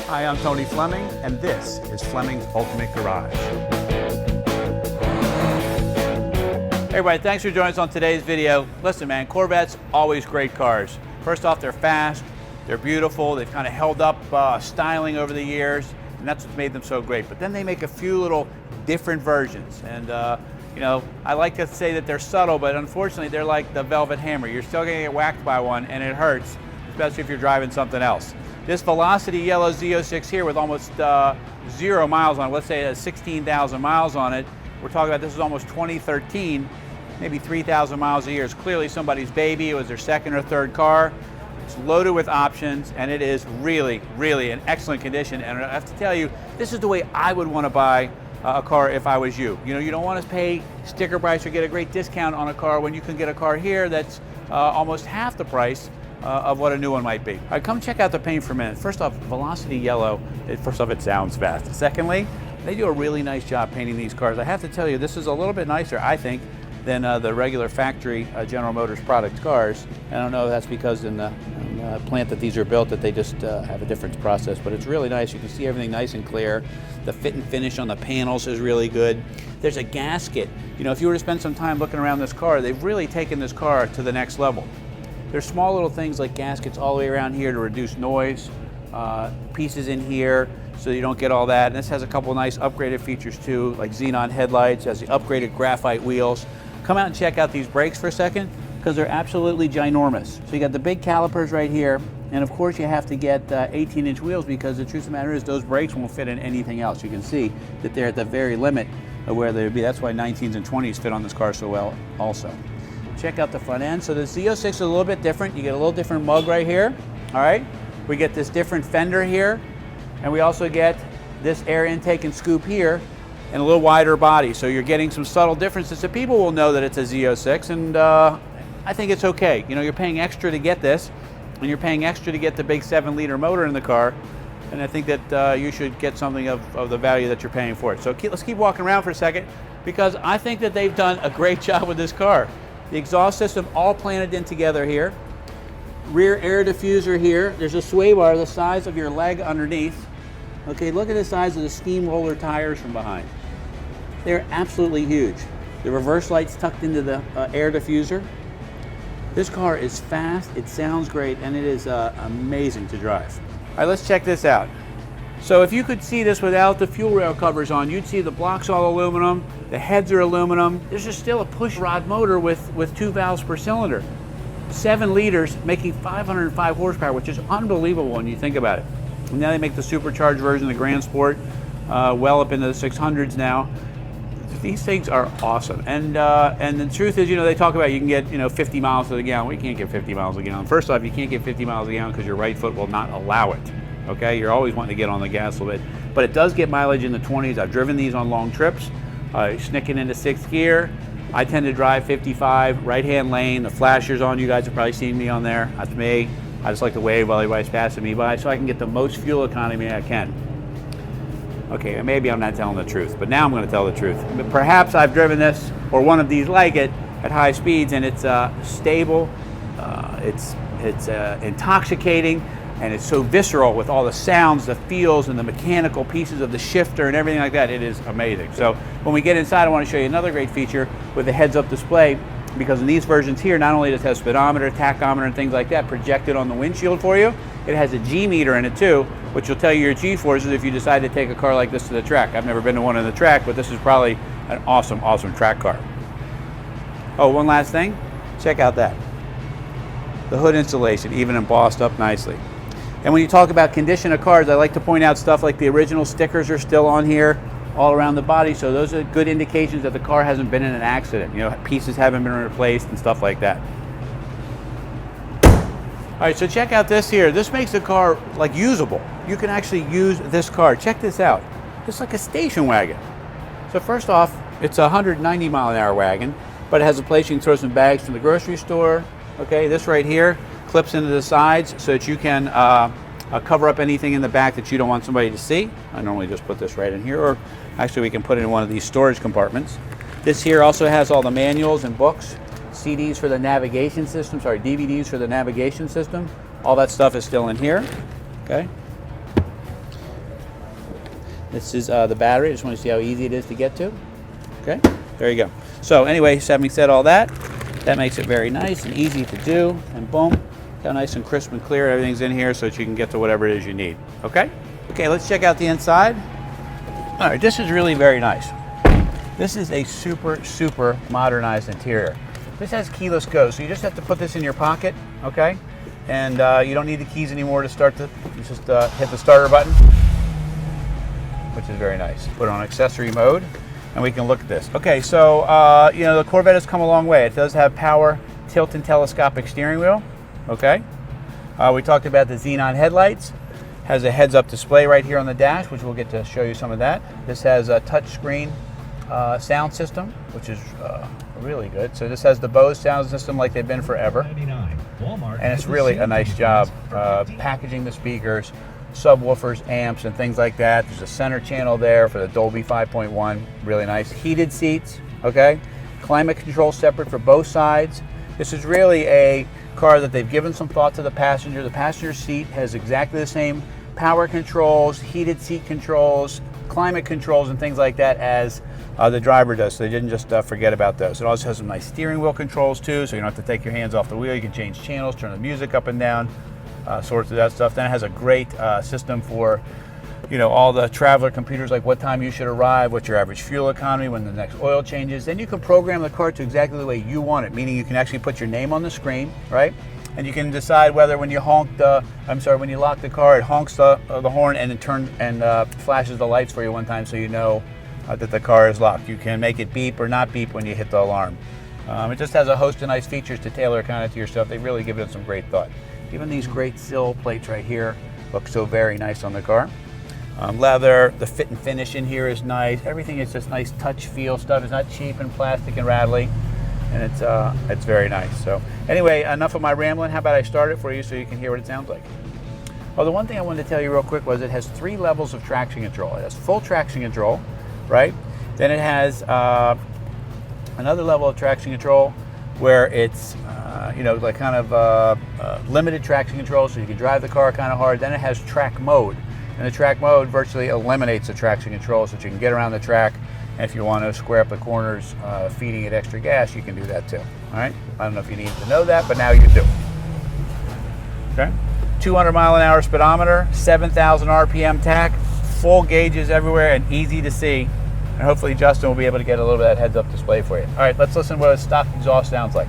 Hi, I'm Tony Fleming, and this is Fleming's Ultimate Garage. Hey everybody, thanks for joining us on today's video. Listen man, Corvettes, always great cars. First off, they're fast, they're beautiful, they've kind of held up styling over the years, and that's what's made them so great. But then they make a few little different versions, and you know, I like to say that they're subtle, but unfortunately they're like the velvet hammer. You're still gonna get whacked by one, and it hurts, especially if you're driving something else. This Velocity yellow Z06 here with almost 0 miles on it, let's say it has 16,000 miles on it. We're talking about this is almost 2013, maybe 3,000 miles a year. It's clearly somebody's baby. It was their second or third car. It's loaded with options, and it is really, really in excellent condition. And I have to tell you, this is the way I would want to buy a car if I was you. You know, you don't want to pay sticker price or get a great discount on a car when you can get a car here that's almost half the price of what a new one might be. All right, come check out the paint for a minute. First off, Velocity yellow, first off, it sounds fast. Secondly, they do a really nice job painting these cars. I have to tell you, this is a little bit nicer, I think, than the regular factory General Motors product cars. I don't know if that's because in the plant that these are built that they just have a different process, but it's really nice. You can see everything nice and clear. The fit and finish on the panels is really good. There's a gasket. You know, if you were to spend some time looking around this car, they've really taken this car to the next level. There's small little things like gaskets all the way around here to reduce noise, pieces in here so you don't get all that. And this has a couple of nice upgraded features too, like xenon headlights, has the upgraded graphite wheels. Come out and check out these brakes for a second, because they're absolutely ginormous. So you got the big calipers right here, and of course you have to get 18-inch wheels, because the truth of the matter is those brakes won't fit in anything else. You can see that they're at the very limit of where they would be. That's why 19s and 20s fit on this car so well also. Check out the front end. So the Z06 is a little bit different. You get a little different mug right here, all right? We get this different fender here, and we also get this air intake and scoop here, and a little wider body. So you're getting some subtle differences, so people will know that it's a Z06, and I think it's okay. You know, you're paying extra to get this, and you're paying extra to get the big 7-liter motor in the car, and I think that you should get something of the value that you're paying for it. So let's keep walking around for a second, because I think that they've done a great job with this car. The exhaust system all planted in together here. Rear air diffuser here. There's a sway bar the size of your leg underneath. Okay, look at the size of the steamroller tires from behind. They're absolutely huge. The reverse lights tucked into the air diffuser. This car is fast, it sounds great, and it is amazing to drive. All right, let's check this out. So if you could see this without the fuel rail covers on, you'd see the blocks all aluminum, the heads are aluminum. There's just still a push rod motor with 2 valves per cylinder. 7 liters, making 505 horsepower, which is unbelievable when you think about it. And now they make the supercharged version, the Grand Sport, well up into the 600s now. These things are awesome, and the truth is, you know, they talk about you can get 50 miles to the gallon. Well, you can't get 50 miles a gallon. First off, you can't get 50 miles a gallon because your right foot will not allow it. Okay, you're always wanting to get on the gas a little bit, but it does get mileage in the 20s. I've driven these on long trips, snicking into 6th gear. I tend to drive 55, right-hand lane. The flasher's on. You guys have probably seen me on there. That's me. I just like to wave while everybody's passing me by, so I can get the most fuel economy I can. Okay, maybe I'm not telling the truth, but now I'm going to tell the truth. But perhaps I've driven this, or one of these like it, at high speeds, and it's stable, it's intoxicating, and it's so visceral with all the sounds, the feels, and the mechanical pieces of the shifter and everything like that. It is amazing. So when we get inside, I want to show you another great feature with the heads-up display, because in these versions here, not only does it have speedometer, tachometer, and things like that projected on the windshield for you, it has a G meter in it too, which will tell you your G-forces if you decide to take a car like this to the track. I've never been to one on the track, but this is probably an awesome, awesome track car. Oh, one last thing, check out that. The hood insulation, even embossed up nicely. And when you talk about condition of cars, I like to point out stuff like the original stickers are still on here all around the body, so those are good indications that the car hasn't been in an accident. You know, pieces haven't been replaced and stuff like that. All right, so check out this here. This makes the car like usable. You can actually use this car. Check this out. It's like a station wagon. So first off, it's a 190 mile an hour wagon, but it has a place you can throw some bags from the grocery store. Okay, this right here clips into the sides so that you can cover up anything in the back that you don't want somebody to see. I normally just put this right in here, or actually we can put it in one of these storage compartments. This here also has all the manuals and books, CDs for the navigation system, DVDs for the navigation system. All that stuff is still in here, okay? This is the battery. I just want to see how easy it is to get to. Okay, there you go. So anyway, having said all that, that makes it very nice and easy to do. And boom, how nice and crisp and clear everything's in here so that you can get to whatever it is you need. Okay? Okay, let's check out the inside. All right, this is really very nice. This is a super modernized interior. This has keyless go, so you just have to put this in your pocket, okay? And you don't need the keys anymore to start you just hit the starter button, which is very nice. Put it on accessory mode, and we can look at this. Okay, so you know, the Corvette has come a long way. It does have power tilt and telescopic steering wheel, okay? We talked about the xenon headlights. Has a heads-up display right here on the dash, which we'll get to show you some of that. This has a touch screen sound system, which is really good. So this has the Bose sound system like they've been forever. And it's really a nice job packaging the speakers, subwoofers, amps, and things like that. There's a center channel there for the Dolby 5.1, really nice. Heated seats, okay? Climate control separate for both sides. This is really a car that they've given some thought to the passenger. The passenger seat has exactly the same power controls, heated seat controls, climate controls, and things like that as the driver does, so they didn't just forget about those. It also has some nice steering wheel controls too, so you don't have to take your hands off the wheel. You can change channels, turn the music up and down, sorts of that stuff. Then it has a great system for, you know, all the traveler computers, like what time you should arrive, what's your average fuel economy, when the next oil changes. Then you can program the car to exactly the way you want it, meaning you can actually put your name on the screen, right? And you can decide whether when you when you lock the car, it honks the horn and it flashes the lights for you one time so you know that the car is locked. You can make it beep or not beep when you hit the alarm. It just has a host of nice features to tailor kind of to your stuff. They really give it some great thought. Even these great sill plates right here look so very nice on the car. Leather, the fit and finish in here is nice. Everything is just nice touch feel stuff. It's not cheap and plastic and rattly, and it's very nice. So anyway, enough of my rambling. How about I start it for you so you can hear what it sounds like? Oh, the one thing I wanted to tell you real quick was it has 3 levels of traction control. It has full traction control, right? Then it has another level of traction control where it's you know, like kind of limited traction control, so you can drive the car kind of hard. Then it has track mode, and the track mode virtually eliminates the traction control so that you can get around the track. And if you want to square up the corners, feeding it extra gas, you can do that too. All right. I don't know if you need to know that, but now you do. Okay. 200-mile-an-hour speedometer, 7,000 RPM tach, full gauges everywhere, and easy to see. And hopefully Justin will be able to get a little bit of that heads-up display for you. All right, let's listen to what a stock exhaust sounds like.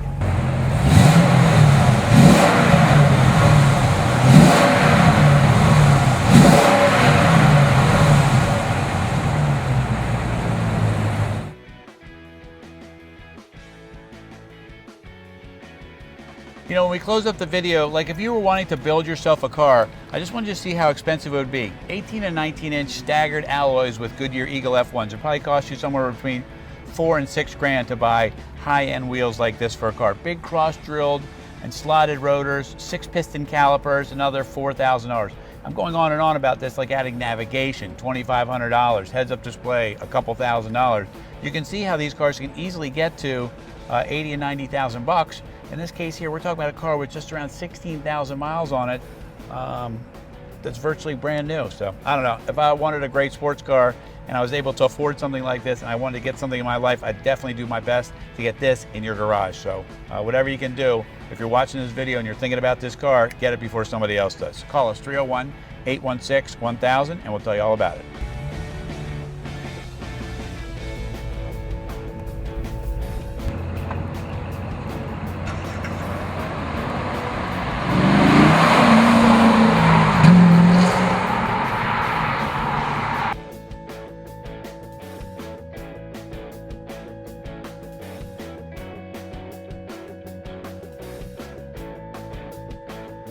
You know, when we close up the video, like if you were wanting to build yourself a car, I just wanted you to see how expensive it would be. 18 and 19-inch staggered alloys with Goodyear Eagle F1s. It probably cost you somewhere between $4 and $6 grand to buy high-end wheels like this for a car. Big cross-drilled and slotted rotors, 6-piston calipers, another $4,000. I'm going on and on about this, like adding navigation, $2,500, heads-up display, a couple $1,000. You can see how these cars can easily get to 80 and 90,000 bucks. In this case here, we're talking about a car with just around 16,000 miles on it. That's virtually brand new. So I don't know, if I wanted a great sports car and I was able to afford something like this and I wanted to get something in my life, I'd definitely do my best to get this in your garage. So whatever you can do, if you're watching this video and you're thinking about this car, get it before somebody else does. Call us 301-816-1000 and we'll tell you all about it.